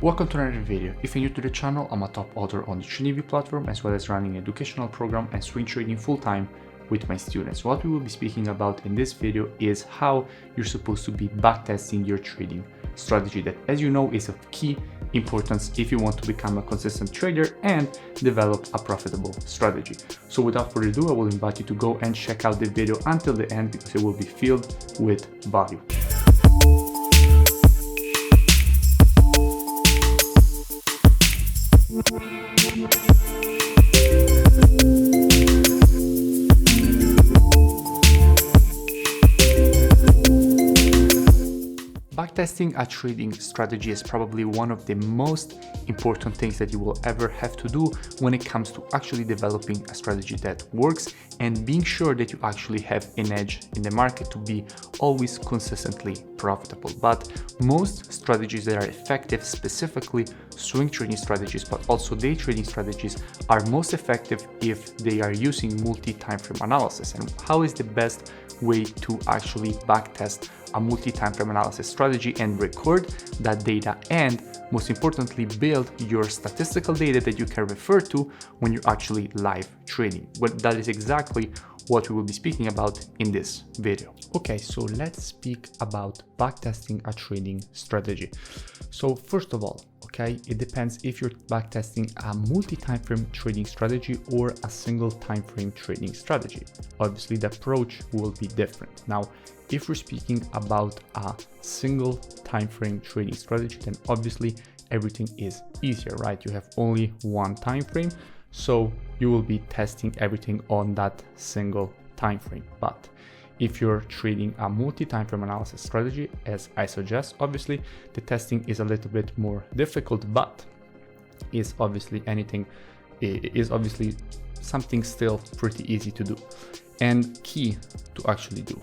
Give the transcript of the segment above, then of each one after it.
Welcome to another video. If you're new to the channel, I'm a top author on the TradingView platform, as well as running an educational program and swing trading full-time with my students. What we will be speaking about in this video is how you're supposed to be backtesting your trading strategy, that, as you know, is of key importance if you want to become a consistent trader and develop a profitable strategy. So without further ado, I will invite you to go and check out the video until the end, because it will be filled with value. Backtesting a trading strategy is probably one of the most important things that you will ever have to do when it comes to actually developing a strategy that works and being sure that you actually have an edge in the market to be always consistently profitable. But most strategies that are effective, specifically swing trading strategies, but also day trading strategies, are most effective if they are using multi-time frame analysis. And how is the best way to actually backtest a multi-time frame analysis strategy and record that data, and most importantly build your statistical data that you can refer to when you're actually live trading? Well, that is exactly what we will be speaking about in this video. Okay, so let's speak about backtesting a trading strategy. So first of all, okay, it depends if you're backtesting a multi-time frame trading strategy or a single time frame trading strategy. Obviously the approach will be different. Now, if we're speaking about a single time frame trading strategy, then obviously everything is easier, right? You have only one time frame, so you will be testing everything on that single time frame. But if you're trading a multi-time frame analysis strategy, as I suggest, obviously the testing is a little bit more difficult, but is obviously something still pretty easy to do and key to actually do.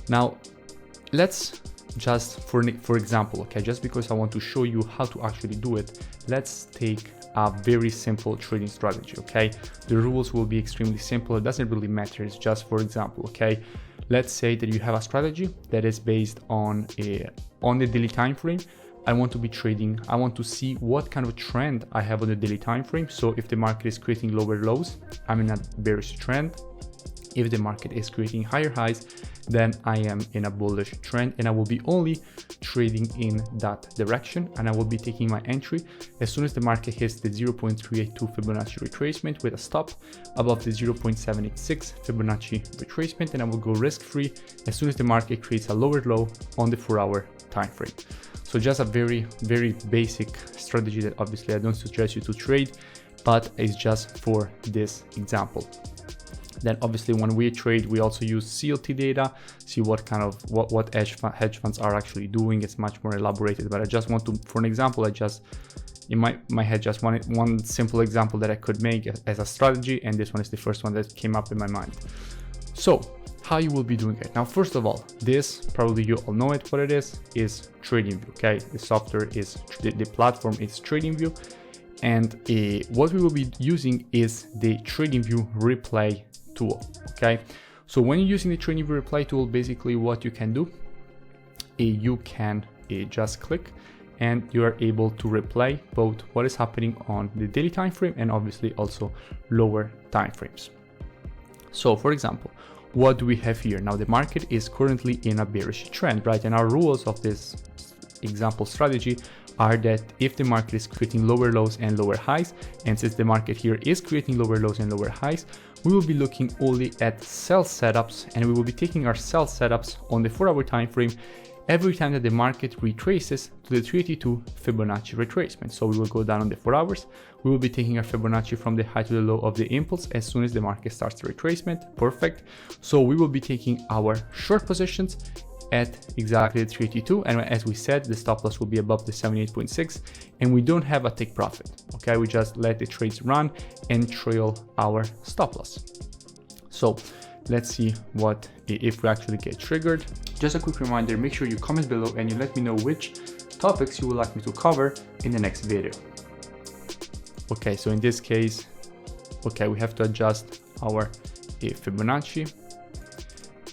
Now, let's just, for example, okay, just because I want to show you how to actually do it, let's take a very simple trading strategy, okay? The rules will be extremely simple. It doesn't really matter. It's just, for example, okay? Let's say that you have a strategy that is based on the daily time frame. I want to see what kind of trend I have on the daily time frame. So if the market is creating lower lows, I'm in a bearish trend. If the market is creating higher highs, then I am in a bullish trend, and I will be only trading in that direction, and I will be taking my entry as soon as the market hits the 0.382 Fibonacci retracement with a stop above the 0.786 Fibonacci retracement, and I will go risk-free as soon as the market creates a lower low on the 4-hour time frame. So just a very, very basic strategy that obviously I don't suggest you to trade, but it's just for this example. Then obviously when we trade, we also use CLT data, see what kind of what hedge funds are actually doing. It's much more elaborated, but I just want to, for an example, I just in my head just wanted one simple example that I could make as a strategy, and this one is the first one that came up in my mind. So how you will be doing it. Now, first of all, this, probably you all know it, what it is TradingView, okay? The software is, the platform is TradingView, and what we will be using is the TradingView replay tool, okay? So when you're using the TradingView replay tool, basically what you can do, you can just click and you are able to replay both what is happening on the daily time frame and obviously also lower time frames. So for example, what do we have here? Now the market is currently in a bearish trend, right? And our rules of this example strategy are that if the market is creating lower lows and lower highs, and since the market here is creating lower lows and lower highs, we will be looking only at sell setups, and we will be taking our sell setups on the 4-hour time frame every time that the market retraces to the 382 Fibonacci retracement. So we will go down on the 4 hours. We will be taking our Fibonacci from the high to the low of the impulse as soon as the market starts the retracement. Perfect. So we will be taking our short positions at exactly 382, and as we said, the stop loss will be above the 78.6, and we don't have a take profit, okay? We just let the trades run and trail our stop loss. So let's see what if we actually get triggered. Just a quick reminder, make sure you comment below and you let me know which topics you would like me to cover in the next video. Okay, so in this case, okay, we have to adjust our Fibonacci.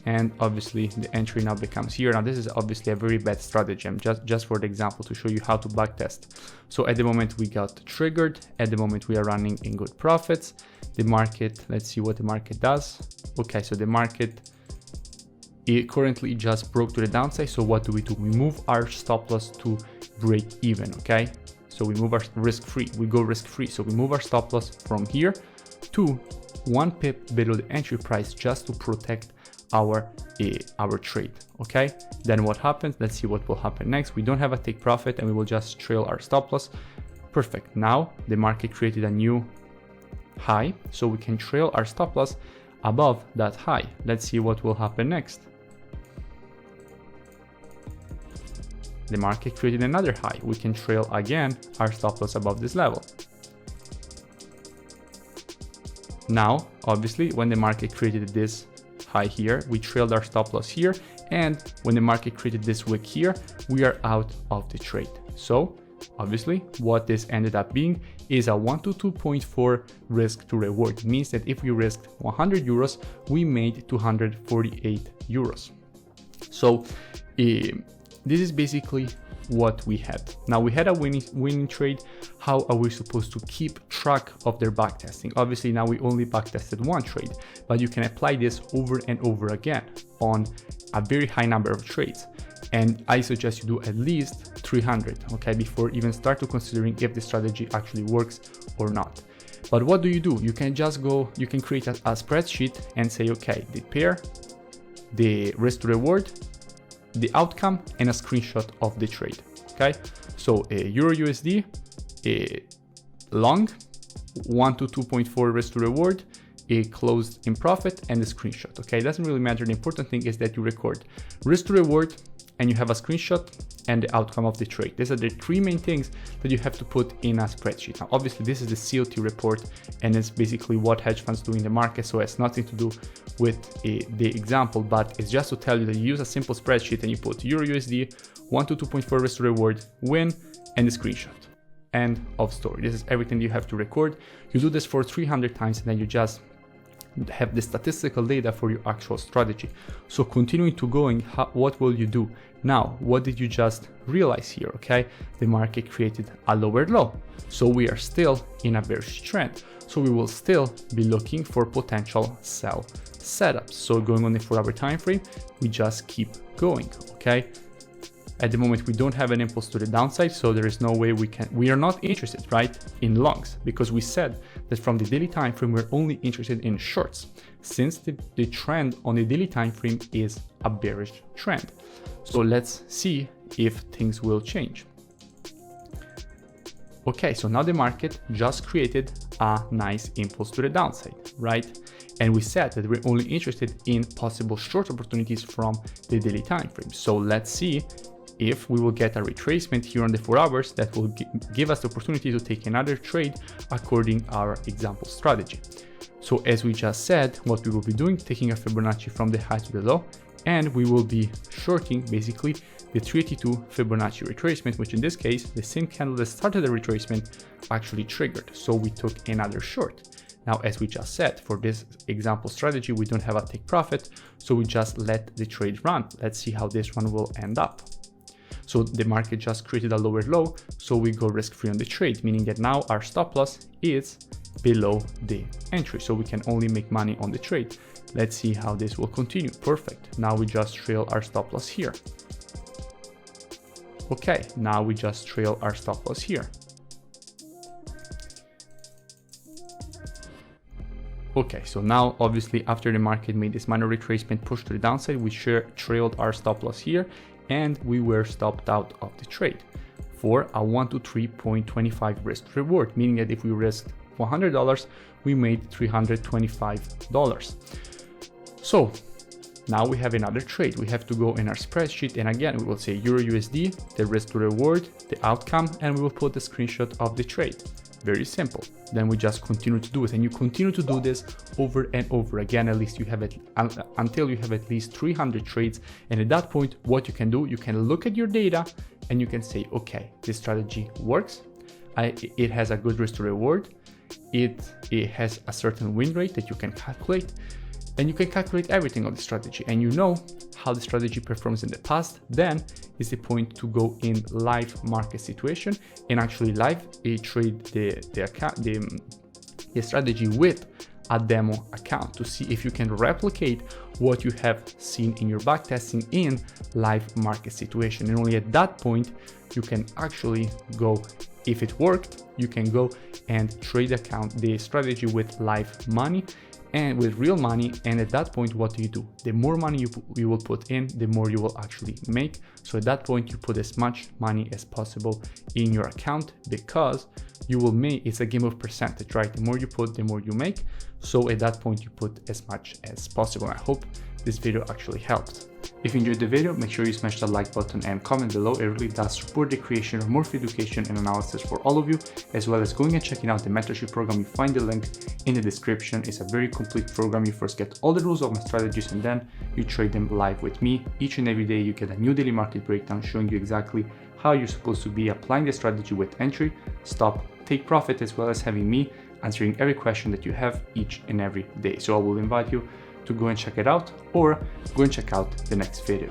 and obviously the entry now becomes here. Now this is obviously a very bad strategy. I'm just for the example to show you how to backtest. So at the moment we got triggered. At the moment we are running in good profits. The market, let's see what the market does. Okay, so the market, it currently just broke to the downside. So what do? We move our stop loss to break even, okay? So we move our risk-free, we go risk-free. So we move our stop loss from here to 1 pip below the entry price just to protect our trade, okay? Then what happens? Let's see what will happen next. We don't have a take profit and we will just trail our stop loss. Perfect. Now the market created a new high, so we can trail our stop loss above that high. Let's see what will happen next. The market created another high. We can trail again our stop loss above this level. Now, obviously, when the market created this high here, we trailed our stop loss here, and when the market created this wick here, we are out of the trade. So obviously what this ended up being is a 1 to 2.4 risk to reward. It means that if we risked 100 euros, we made 248 euros. So this is basically what we had. Now we had a winning trade. How are we supposed to keep track of their backtesting? Obviously now we only backtested one trade, but you can apply this over and over again on a very high number of trades. And I suggest you do at least 300, okay, before even start to considering if the strategy actually works or not. But what do? You can just go, you can create a spreadsheet and say, okay, the pair, the risk to reward, the outcome, and a screenshot of the trade, okay? So a Euro USD, a long, 1 to 2.4 risk to reward, a closed in profit, and a screenshot, okay? It doesn't really matter. The important thing is that you record risk to reward, and you have a screenshot and the outcome of the trade. These are the three main things that you have to put in a spreadsheet. Now, obviously, this is the COT report, and it's basically what hedge funds do in the market, so it has nothing to do with the example, but it's just to tell you that you use a simple spreadsheet and you put Euro USD, 1 to 2.4 risk to reward, win, and the screenshot. End of story. This is everything you have to record. You do this for 300 times, and then you just have the statistical data for your actual strategy. So continuing to going, what will you do? Now, what did you just realize here? Okay, the market created a lower low. So we are still in a bearish trend. So we will still be looking for potential sell setups. So going on the 4-hour time frame, we just keep going, okay? At the moment, we don't have an impulse to the downside, so there is no way we are not interested, right, in longs, because we said that from the daily time frame, we're only interested in shorts, since the trend on the daily time frame is a bearish trend. So let's see if things will change. Okay, so now the market just created a nice impulse to the downside, right? And we said that we're only interested in possible short opportunities from the daily time frame. So let's see if we will get a retracement here on the 4 hours that will give us the opportunity to take another trade according our example strategy. So as we just said, what we will be doing, taking a Fibonacci from the high to the low, and we will be shorting basically the 382 Fibonacci retracement, which in this case, the same candle that started the retracement actually triggered. So we took another short. Now, as we just said, for this example strategy, we don't have a take profit, so we just let the trade run. Let's see how this one will end up. So the market just created a lower low, so we go risk-free on the trade, meaning that now our stop loss is below the entry, so we can only make money on the trade. Let's see how this will continue. Perfect. Now we just trail our stop loss here. Okay, now we just trail our stop loss here. Okay, so now obviously after the market made this minor retracement push to the downside, we trailed our stop loss here, and we were stopped out of the trade for a 1 to 3.25 risk reward, meaning that if we risked $100, we made $325. So now we have another trade. We have to go in our spreadsheet, and again, we will say Euro USD, the risk to reward, the outcome, and we will put the screenshot of the trade. Very simple. Then we just continue to do it, and you continue to do this over and over again. At least you have it until you have at least 300 trades. And at that point, what you can do, you can look at your data and you can say, okay, this strategy works. It has a good risk to reward. It has a certain win rate that you can calculate. and you can calculate everything on the strategy, and you know how the strategy performs in the past, then is the point to go in live market situation and actually live trade the strategy with a demo account to see if you can replicate what you have seen in your backtesting in live market situation. And only at that point you can actually go, if it worked, you can go and trade the strategy with live money and with real money. And at that point, what do? The more money you will put in, the more you will actually make. So at that point, you put as much money as possible in your account, because you will make, it's a game of percentage, right? The more you put, the more you make. So at that point, you put as much as possible. I hope this video actually helped. If you enjoyed the video, make sure you smash that like button and comment below. It really does support the creation of more education and analysis for all of you, as well as going and checking out the mentorship program. You find the link in the description. It's a very complete program. You first get all the rules of my strategies, and then you trade them live with me. Each and every day you get a new daily market breakdown showing you exactly how you're supposed to be applying the strategy with entry, stop, take profit, as well as having me answering every question that you have each and every day. So I will invite you to go and check it out, or go and check out the next video.